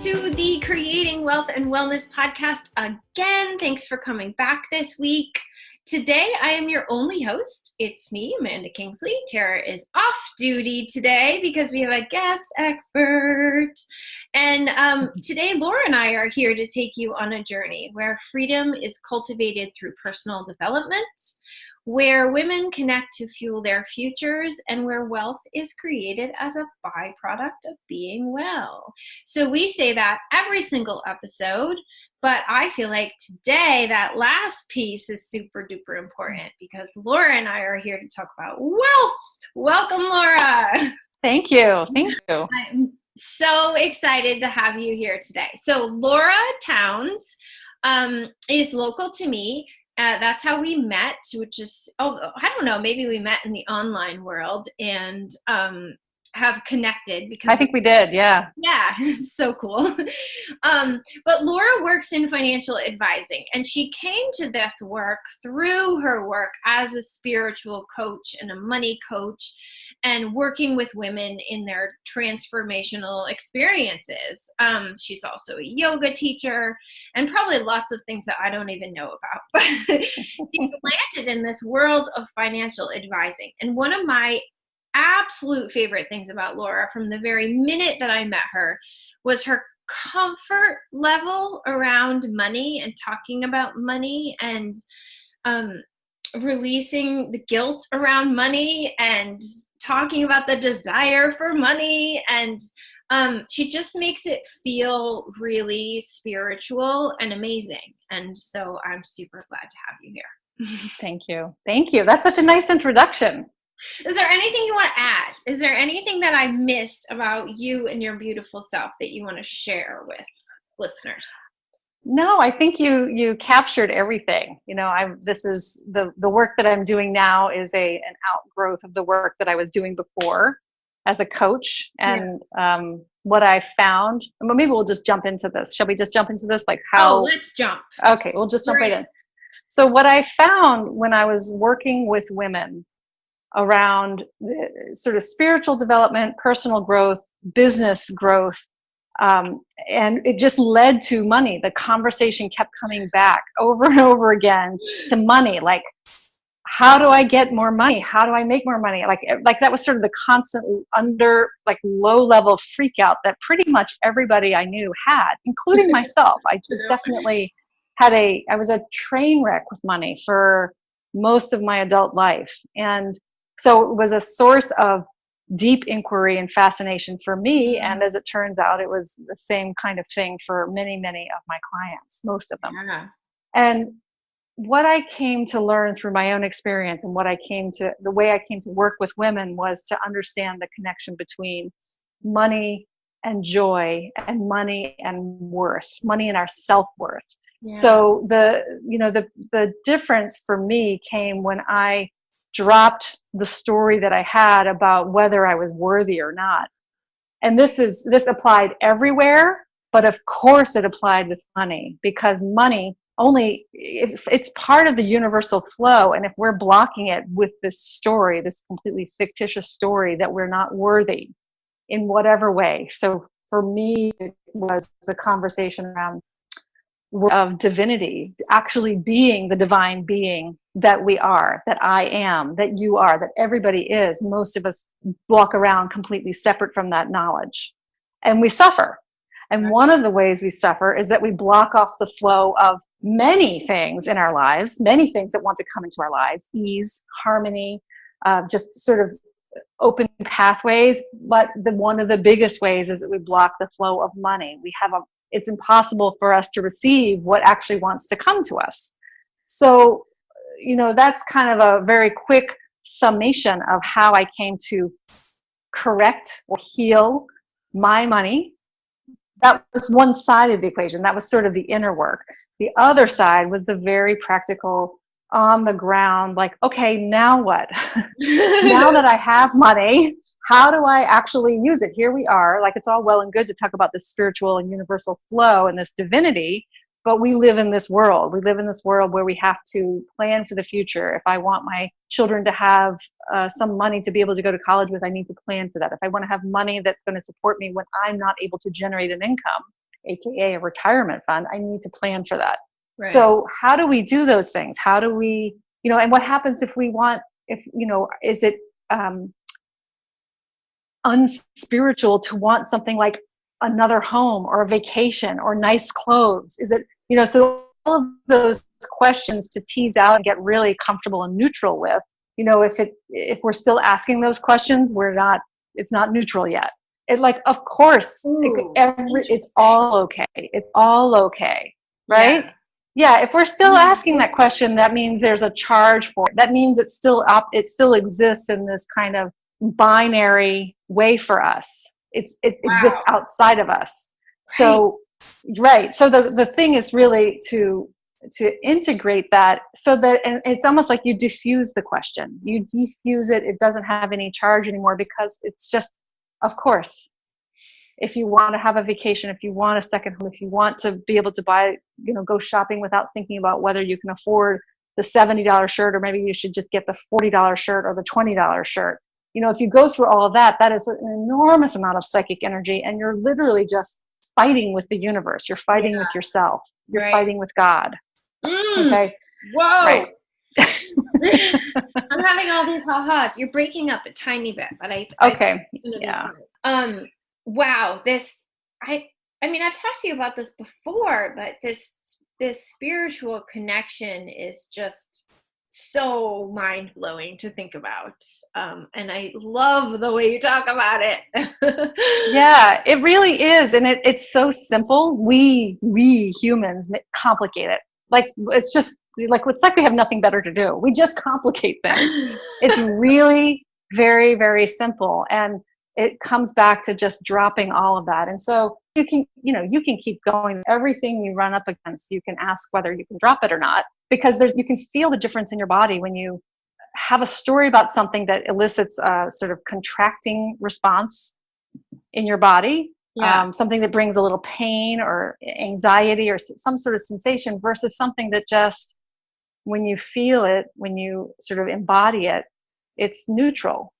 to the Creating Wealth and Wellness podcast again. Thanks for coming back this week. Today, I am your only host. It's me, Amanda Kingsley. Tara is off duty today because we have a guest expert. And today, Laura and I are here to take you on a journey where freedom is cultivated through personal development, where women connect to fuel their futures, and where wealth is created as a byproduct of being well. So we say that every single episode, but I feel like today that last piece is super duper important because Laura and I are here to talk about wealth. Welcome, Laura. Thank you. Thank you. I'm so excited to have you here today. So Laura Towns is local to me. That's how we met, which is, I don't know, maybe we met in the online world and have connected because I think we did, yeah. Yeah, so cool. But Laura works in financial advising, and she came to this work through her work as a spiritual coach and a money coach, and working with women in their transformational experiences. She's also a yoga teacher and probably lots of things that I don't even know about. But she's landed in this world of financial advising. And one of my absolute favorite things about Laura from the very minute that I met her was her comfort level around money and talking about money and releasing the guilt around money and talking about the desire for money. And she just makes it feel really spiritual and amazing. And so I'm super glad to have you here. Thank you. Thank you. That's such a nice introduction. Is there anything you want to add? Is there anything that I missed about you and your beautiful self that you want to share with listeners? No, I think you captured everything. You know, this is the work that I'm doing now is an outgrowth of the work that I was doing before as a coach. And what I found, maybe we'll just jump into this. Shall we just jump into this? Like how? Oh, let's jump. Okay, we'll just jump right in. So what I found when I was working with women around sort of spiritual development, personal growth, business growth, and it just led to money. The conversation kept coming back over and over again to money. Like, how do I get more money? How do I make more money? Like that was sort of the constant low level freak out that pretty much everybody I knew had, including myself. I just definitely I was a train wreck with money for most of my adult life. And so it was a source of deep inquiry and fascination for me. And as it turns out, it was the same kind of thing for many, many of my clients, most of them. Yeah. And what I came to learn through my own experience and the way I came to work with women was to understand the connection between money and joy and money and worth, money and our self-worth. Yeah. So the difference for me came when I dropped the story that I had about whether I was worthy or not. And this applied everywhere, but of course it applied with money, because money it's part of the universal flow. And if we're blocking it with this story, this completely fictitious story that we're not worthy in whatever way. So for me, it was the conversation around of divinity, actually being the divine being that we are, that I am, that you are, that everybody is. Most of us walk around completely separate from that knowledge, and we suffer. And one of the ways we suffer is that we block off the flow of many things in our lives, many things that want to come into our lives: ease, harmony, just sort of open pathways. But one of the biggest ways is that we block the flow of money. It's impossible for us to receive what actually wants to come to us. So, that's kind of a very quick summation of how I came to correct or heal my money. That was one side of the equation. That was sort of the inner work. The other side was the very practical, on the ground, like, okay, now what? Now that I have money, how do I actually use it? Here we are. Like, it's all well and good to talk about this spiritual and universal flow and this divinity, but we live in this world. We live in this world where we have to plan for the future. If I want my children to have some money to be able to go to college with, I need to plan for that. If I want to have money that's going to support me when I'm not able to generate an income, AKA a retirement fund, I need to plan for that. Right. So how do we do those things? How do we, and what happens if is it unspiritual to want something like another home or a vacation or nice clothes? Is it, so all of those questions to tease out and get really comfortable and neutral with, if we're still asking those questions, it's not neutral yet. Of course, it's all okay. It's all okay. Right? Yeah. If we're still asking that question, that means there's a charge for it. That means it still exists in this kind of binary way for us. It exists outside of us. So, right. So the thing is really to integrate that, so that, and it's almost like you diffuse the question. You diffuse it. It doesn't have any charge anymore, because it's just, of course, if you want to have a vacation, if you want a second home, if you want to be able to buy, go shopping without thinking about whether you can afford the $70 shirt, or maybe you should just get the $40 shirt or the $20 shirt. If you go through all of that, that is an enormous amount of psychic energy, and you're literally just fighting with the universe. You're fighting with yourself. You're fighting with God. Okay. Whoa. Right. I'm having all these ha-has. You're breaking up a tiny bit, but okay. Yeah. Wow. I mean, I've talked to you about this before, but this spiritual connection is just so mind-blowing to think about. And I love the way you talk about it. Yeah, it really is. And it's so simple. We humans complicate it. It's like we have nothing better to do. We just complicate things. It's really very, very simple. And it comes back to just dropping all of that. And so you can keep going. Everything you run up against, you can ask whether you can drop it or not, because you can feel the difference in your body when you have a story about something that elicits a sort of contracting response in your body. Yeah. Something that brings a little pain or anxiety or some sort of sensation, versus something that just, when you feel it, when you sort of embody it, it's neutral.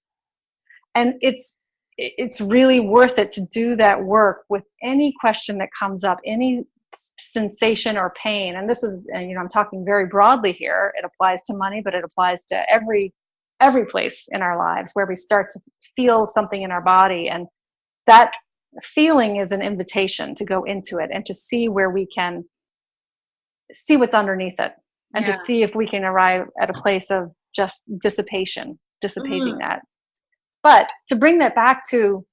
And it's really worth it to do that work with any question that comes up, any sensation or pain. And this is, I'm talking very broadly here. It applies to money, but it applies to every place in our lives where we start to feel something in our body. And that feeling is an invitation to go into it and to see where we can see what's underneath it, and to see if we can arrive at a place of just dissipating that. But to bring that back to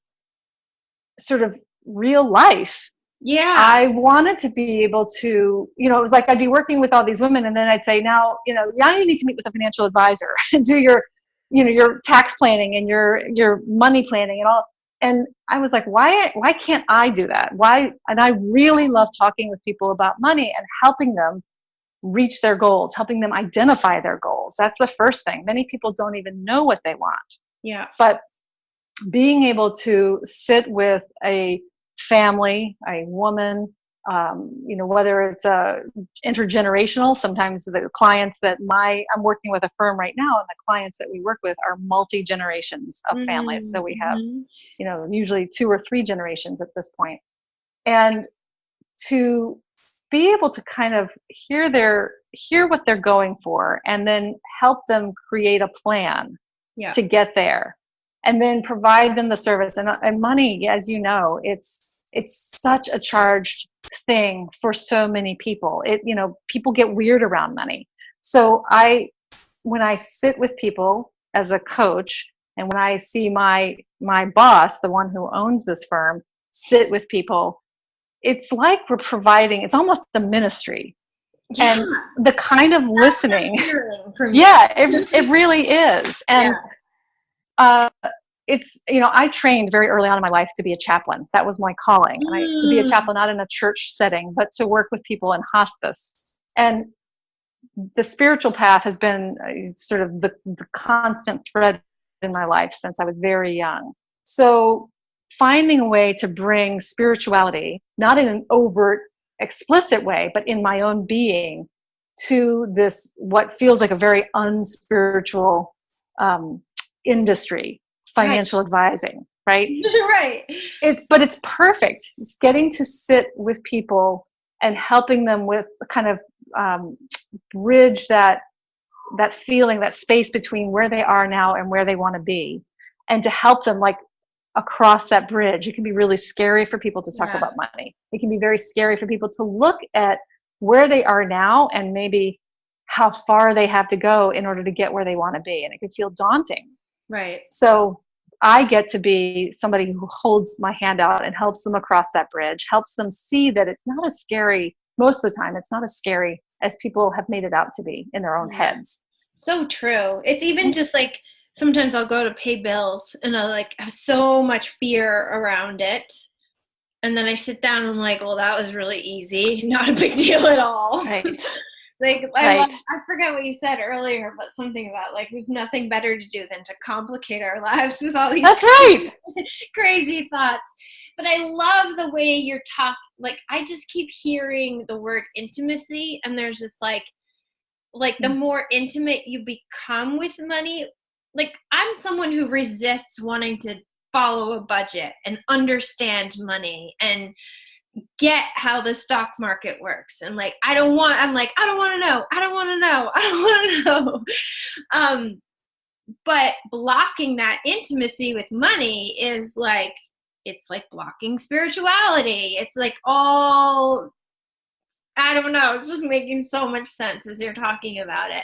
sort of real life, I wanted to be able to, it was like I'd be working with all these women, and then I'd say, now you need to meet with a financial advisor and do your tax planning and your money planning and all. And I was like, why can't I do that? Why? And I really love talking with people about money and helping them reach their goals, helping them identify their goals. That's the first thing. Many people don't even know what they want. Yeah. But being able to sit with a family, a woman, whether it's intergenerational, sometimes the clients that I'm working with a firm right now, and the clients that we work with are multi-generations of families. So we have, usually 2 or 3 generations at this point. And to be able to kind of hear what they're going for, and then help them create a plan to get there, and then provide them the service. And money, as you know, it's such a charged thing for so many people. People get weird around money. So when I sit with people as a coach, and when I see my boss, the one who owns this firm, sit with people, it's like we're providing, it's almost a ministry. And the kind of listening, it really is. And it's, I trained very early on in my life to be a chaplain. That was my calling. And to be a chaplain, not in a church setting, but to work with people in hospice. And the spiritual path has been sort of the constant thread in my life since I was very young. So finding a way to bring spirituality, not in an overt, explicit way, but in my own being, to this, what feels like a very unspiritual industry, financial advising. right? Right. But it's perfect. It's getting to sit with people and helping them with kind of bridge that feeling, that space between where they are now and where they want to be, and to help them like across that bridge. It can be really scary for people to talk about money. It can be very scary for people to look at where they are now and maybe how far they have to go in order to get where they want to be. And it can feel daunting. Right. So I get to be somebody who holds my hand out and helps them across that bridge, helps them see that it's not as scary. Most of the time, it's not as scary as people have made it out to be in their own heads. So true. It's even just like, sometimes I'll go to pay bills and I like have so much fear around it. And then I sit down and I'm like, well, that was really easy. Not a big deal at all. Right. Like, I forget what you said earlier, but something about like, we've nothing better to do than to complicate our lives with all these crazy thoughts. But I love the way you're talking. Like, I just keep hearing the word intimacy, and there's just like the more intimate you become with money, like I'm someone who resists wanting to follow a budget and understand money and get how the stock market works. And like, I don't want to know. But blocking that intimacy with money is like, it's like blocking spirituality. It's like all, I don't know. It's just making so much sense as you're talking about it.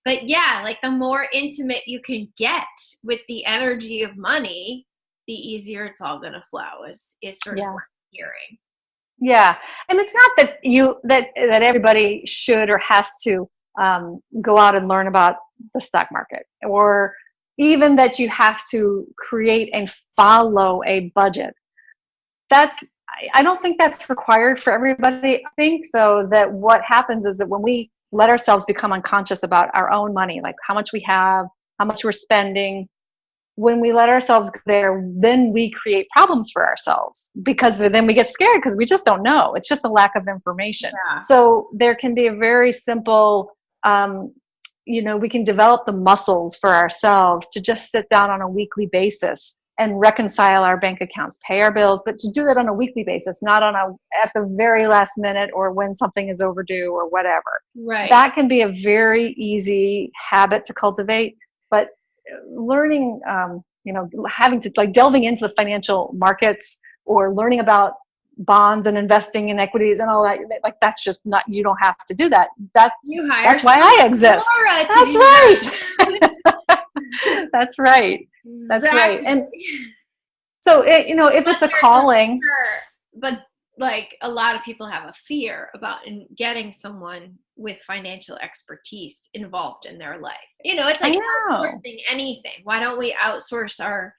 But yeah, like the more intimate you can get with the energy of money, the easier it's all going to flow is sort of what I'm hearing. Yeah. And it's not that that everybody should or has to go out and learn about the stock market, or even that you have to create and follow a budget. I don't think that's required for everybody. I think though that what happens is that when we let ourselves become unconscious about our own money, like how much we have, how much we're spending, when we let ourselves go there, then we create problems for ourselves, because then we get scared because we just don't know. It's just a lack of information. Yeah. So there can be a very simple, we can develop the muscles for ourselves to just sit down on a weekly basis and reconcile our bank accounts, pay our bills, but to do that on a weekly basis, not at the very last minute or when something is overdue or whatever. Right. That can be a very easy habit to cultivate, but learning, having to like delving into the financial markets or learning about bonds and investing in equities and all that, like that's just not, you don't have to do that. That's why I exist. That's right. That's right. That's right. And so, if it's a calling. But like a lot of people have a fear about getting someone with financial expertise involved in their life. It's like outsourcing anything. Why don't we outsource our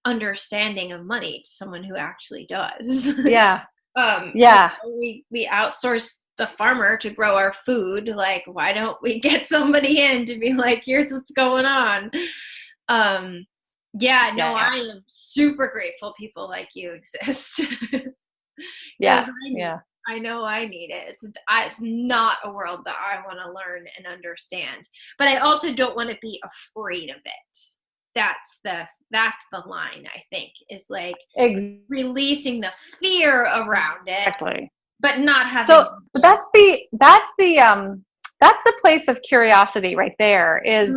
understanding of money to someone who actually does? Yeah. We outsource the farmer to grow our food. Like, why don't we get somebody in to be like, here's what's going on? I am super grateful people like you exist. I know I need it. It's not a world that I want to learn and understand, but I also don't want to be afraid of it. That's the line, I think, is like releasing the fear around it, exactly. But not having. So that's the place of curiosity right there. Is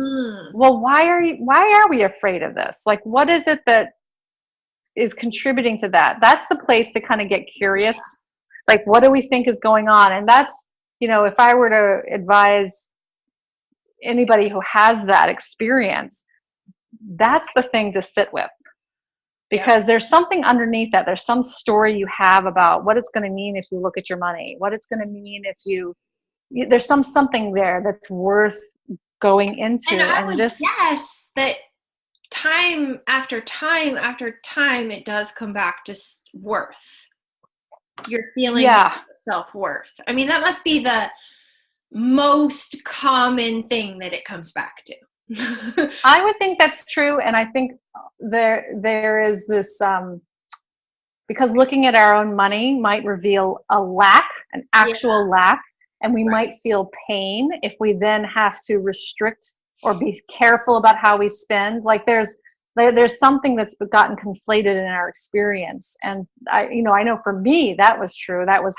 well, why are we afraid of this? Like, what is it that is contributing to that? That's the place to kind of get curious. Like, what do we think is going on? And that's, if I were to advise anybody who has that experience, that's the thing to sit with, because there's something underneath that. There's some story you have about what it's going to mean if you look at your money, what it's going to mean if there's something there that's worth going into. And I would guess that time after time after time, it does come back to worth. Your feeling of self-worth. I mean, that must be the most common thing that it comes back to. I would think that's true. And I think there is this, because looking at our own money might reveal an actual lack, and we might feel pain if we then have to restrict or be careful about how we spend. Like There's something that's gotten conflated in our experience. And I know for me, that was true. That was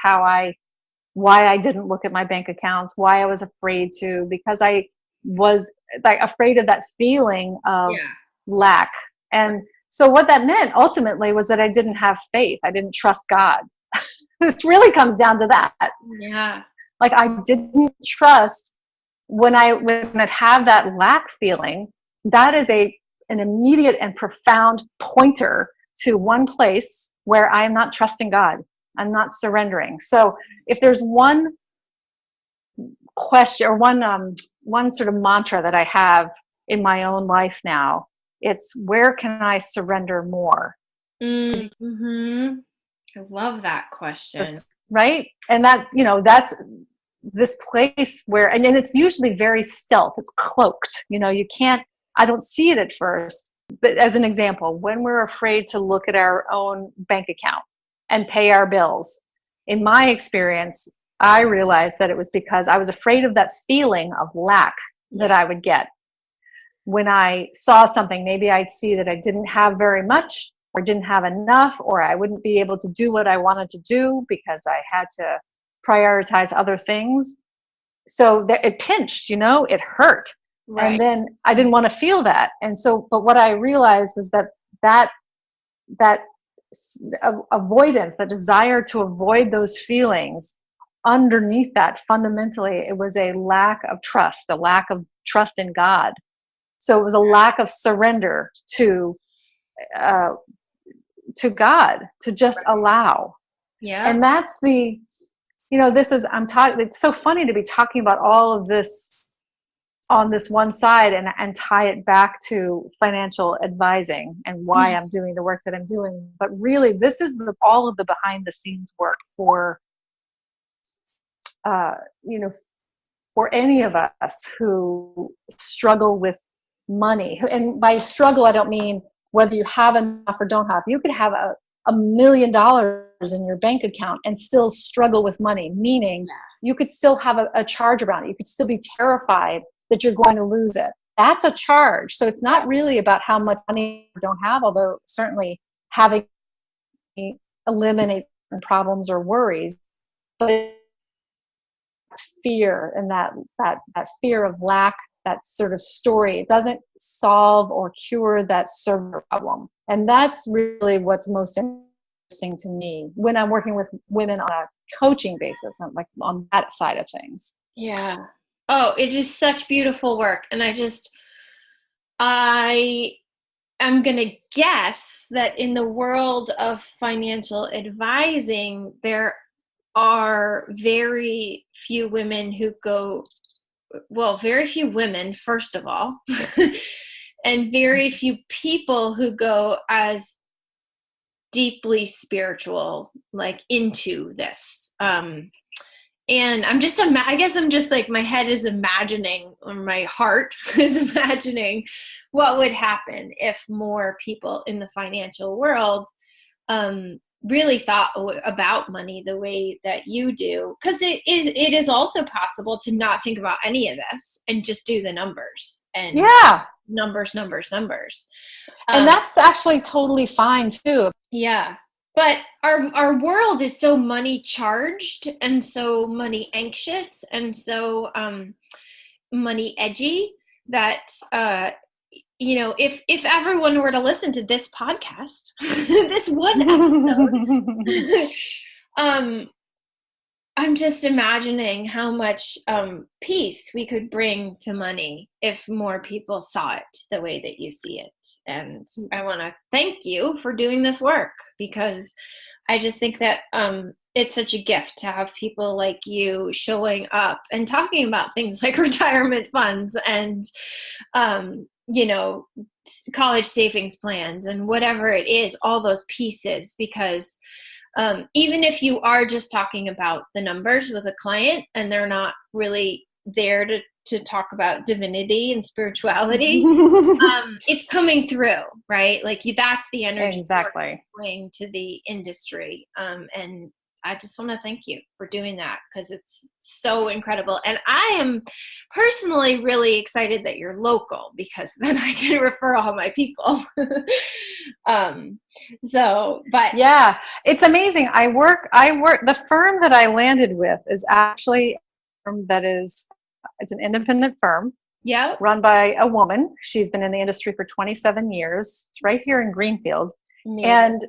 why I didn't look at my bank accounts, why I was afraid to, because I was like afraid of that feeling of lack. And so what that meant ultimately was that I didn't have faith. I didn't trust God. This really comes down to that. Yeah. Like I didn't trust when I'd have that lack feeling. That is an immediate and profound pointer to one place where I am not trusting God. I'm not surrendering. So if there's one question or one sort of mantra that I have in my own life now, it's where can I surrender more? Mm-hmm. I love that question. Right? And that's this place where, and it's usually very stealth. It's cloaked. I don't see it at first. But as an example, when we're afraid to look at our own bank account and pay our bills, in my experience, I realized that it was because I was afraid of that feeling of lack that I would get. When I saw something, maybe I'd see that I didn't have very much or didn't have enough, or I wouldn't be able to do what I wanted to do because I had to prioritize other things. So it pinched, it hurt. Right. And then I didn't want to feel that. And so, but what I realized was that avoidance, that desire to avoid those feelings, underneath that, fundamentally, it was a lack of trust in God. So it was a lack of surrender to God, to just allow. Yeah. And that's it's so funny to be talking about all of this on this one side and tie it back to financial advising and why I'm doing the work that I'm doing. But really, this is all of the behind the scenes work for any of us who struggle with money. And by struggle, I don't mean whether you have enough or don't have. You could have $1 million in your bank account and still struggle with money, meaning you could still have a charge around it. You could still be terrified that you're going to lose it. That's a charge. So it's not really about how much money you don't have, although certainly having eliminate problems or worries, but fear and that fear of lack, that sort of story, it doesn't solve or cure that server problem. And that's really what's most interesting to me when I'm working with women on a coaching basis, on that side of things. Yeah. Oh, it is such beautiful work. And I am going to guess that in the world of financial advising, there are very few women very few women, first of all, and very few people who go as deeply spiritual, into this. And I guess I'm just my head is imagining, or my heart is imagining what would happen if more people in the financial world really thought about money the way that you do. Because it is also possible to not think about any of this and just do the numbers and numbers. And that's actually totally fine too. Yeah. But our world is so money charged and so money anxious and so money edgy that if everyone were to listen to this podcast, this one episode, I'm just imagining how much peace we could bring to money if more people saw it the way that you see it. And I want to thank you for doing this work, because I just think that it's such a gift to have people like you showing up and talking about things like retirement funds and, college savings plans and whatever it is, all those pieces, because even if you are just talking about the numbers with a client and they're not really there to talk about divinity and spirituality, it's coming through, right? That's the energy exactly bring to the industry. And I just want to thank you for doing that because it's so incredible. And I am personally really excited that you're local because then I can refer all my people. But yeah, it's amazing. The firm that I landed with is actually a firm it's an independent firm. Yeah. Run by a woman. She's been in the industry for 27 years. It's right here in Greenfield. Amazing. And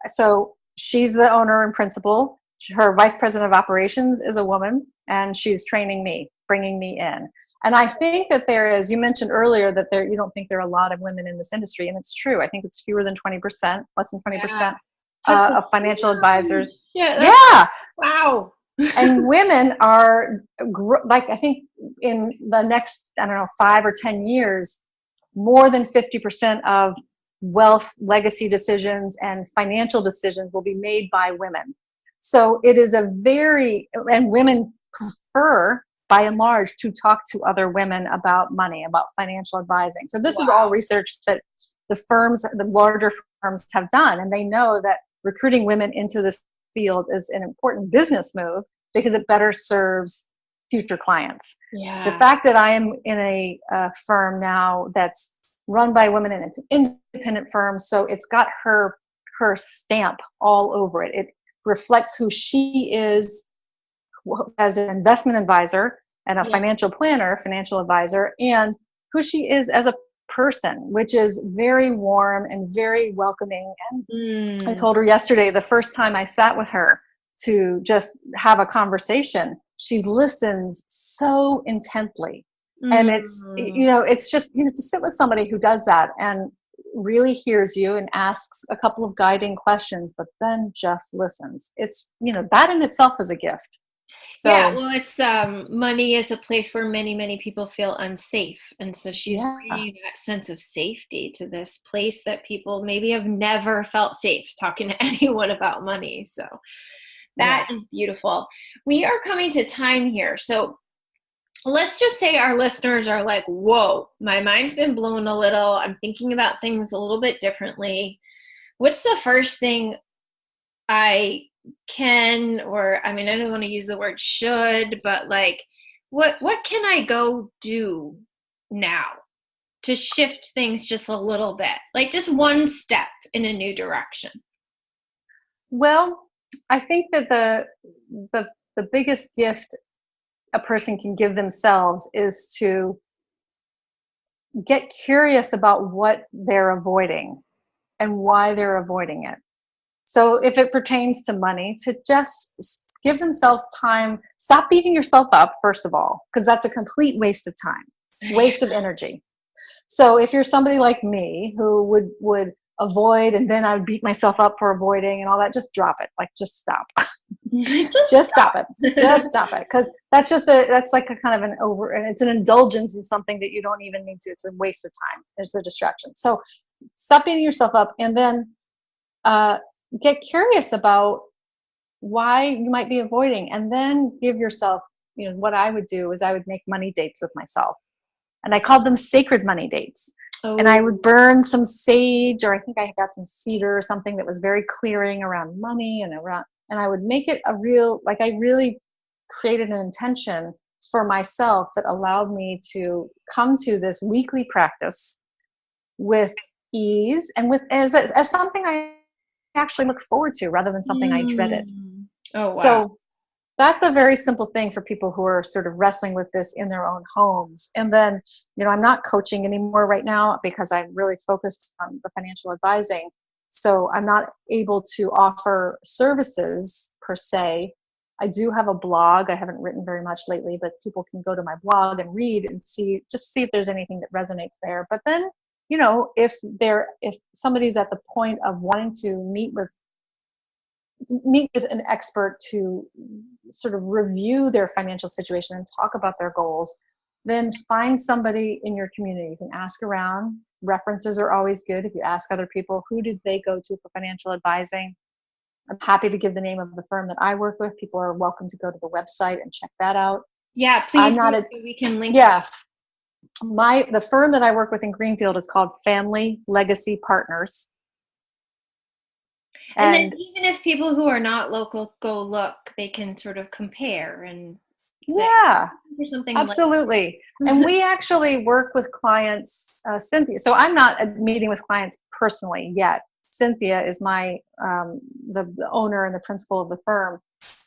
so she's the owner and principal. Her vice president of operations is a woman, and she's training me, bringing me in. And I think that you mentioned earlier that you don't think there are a lot of women in this industry, and it's true. I think it's fewer than 20%, less than 20% of financial advisors. Yeah. Wow. And women are, like, I think in the next, 5 or 10 years, more than 50% of wealth, legacy decisions, and financial decisions will be made by women. So it is and women prefer, by and large, to talk to other women about money, about financial advising. So this is all research that the larger firms have done, and they know that recruiting women into this field is an important business move because it better serves future clients. Yeah. The fact that I am in a firm now that's run by women and it's an independent firm, so it's got her stamp all over it. It reflects who she is as an investment advisor and a financial planner, financial advisor, and who she is as a person, which is very warm and very welcoming. And I told her yesterday, the first time I sat with her to just have a conversation, she listens so intently. And it's just, to sit with somebody who does that and really hears you and asks a couple of guiding questions, but then just listens. It's, that in itself is a gift. So, yeah, well, it's money is a place where many, many people feel unsafe. And so she's bringing that sense of safety to this place that people maybe have never felt safe talking to anyone about money. So that is beautiful. We are coming to time here. So let's just say our listeners are like, whoa, my mind's been blown a little. I'm thinking about things a little bit differently. What's the first thing I can, I don't want to use the word should, but like, what can I go do now to shift things just a little bit? Like just one step in a new direction. Well, I think that the biggest gift a person can give themselves is to get curious about what they're avoiding and why they're avoiding it. So if it pertains to money, to just give themselves time, stop beating yourself up, first of all, because that's a complete waste of time, waste of energy. So if you're somebody like me who would avoid, and then I would beat myself up for avoiding and all that, just drop it. Like, just stop. just stop it. Just stop it. Because that's like a kind of and it's an indulgence in something that you don't even need to. It's a waste of time. It's a distraction. So stop beating yourself up, and then get curious about why you might be avoiding, and then give yourself, what I would do is I would make money dates with myself. And I called them sacred money dates. Oh. And I would burn some sage, or I think I got some cedar or something that was very clearing around money and I would make it a real, like, I really created an intention for myself that allowed me to come to this weekly practice with ease and with as something I actually look forward to rather than something I dreaded. Oh, wow. So that's a very simple thing for people who are sort of wrestling with this in their own homes. And then, I'm not coaching anymore right now because I'm really focused on the financial advising. So I'm not able to offer services per se. I do have a blog. I haven't written very much lately, but people can go to my blog and read and see if there's anything that resonates there. But then, if somebody's at the point of wanting to meet with an expert to sort of review their financial situation and talk about their goals, then find somebody in your community. You can ask around. References are always good. If you ask other people, who did they go to for financial advising? I'm happy to give the name of the firm that I work with. People are welcome to go to the website and check that out. Yeah, please. So we can link. Yeah. The firm that I work with in Greenfield is called Family Legacy Partners. And then even if people who are not local go look, they can sort of compare and say, yeah, for something absolutely. And we actually work with clients, Cynthia. So I'm not meeting with clients personally yet. Cynthia is my the owner and the principal of the firm,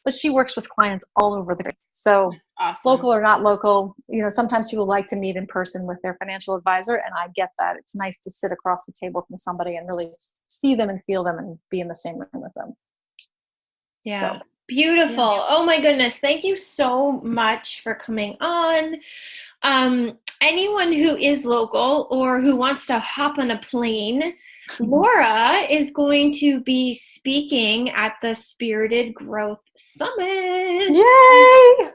but she works with clients all over the country. So awesome. Local or not local, you know, sometimes people like to meet in person with their financial advisor, and I get that. It's nice to sit across the table from somebody and really see them and feel them and be in the same room with them. Yeah. So, beautiful. Yeah. Oh my goodness. Thank you so much for coming on. Anyone who is local or who wants to hop on a plane, Laura is going to be speaking at the Spirited Growth Summit. Yay!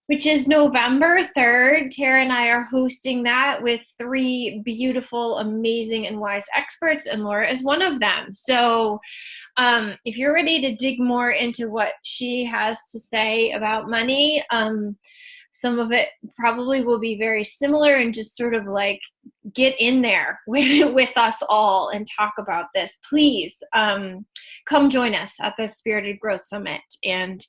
Which is November 3rd. Tara and I are hosting that with 3 beautiful, amazing, and wise experts, and Laura is one of them. So if you're ready to dig more into what she has to say about money, some of it probably will be very similar, and just sort of like get in there with us all and talk about this. Please come join us at the Spirited Growth Summit, and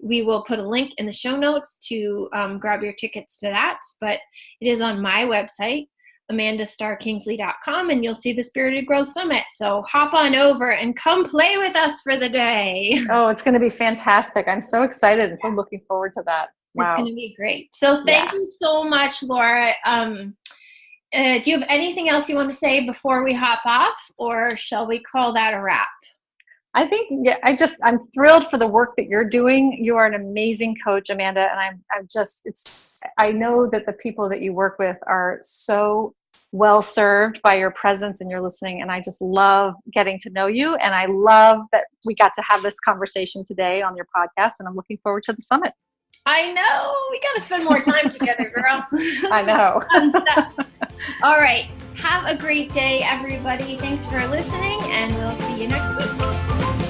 we will put a link in the show notes to grab your tickets to that. But it is on my website, amandastarkingsley.com, and you'll see the Spirited Growth Summit. So hop on over and come play with us for the day. Oh, it's going to be fantastic. I'm so excited and so looking forward to that. Wow. It's going to be great. So thank you so much, Laura. Do you have anything else you want to say before we hop off, or shall we call that a wrap? I think, I'm thrilled for the work that you're doing. You are an amazing coach, Amanda. And I know that the people that you work with are so well served by your presence and your listening. And I just love getting to know you. And I love that we got to have this conversation today on your podcast. And I'm looking forward to the summit. I know. We got to spend more time together, girl. I know. All right. Have a great day, everybody. Thanks for listening, and we'll see you next week.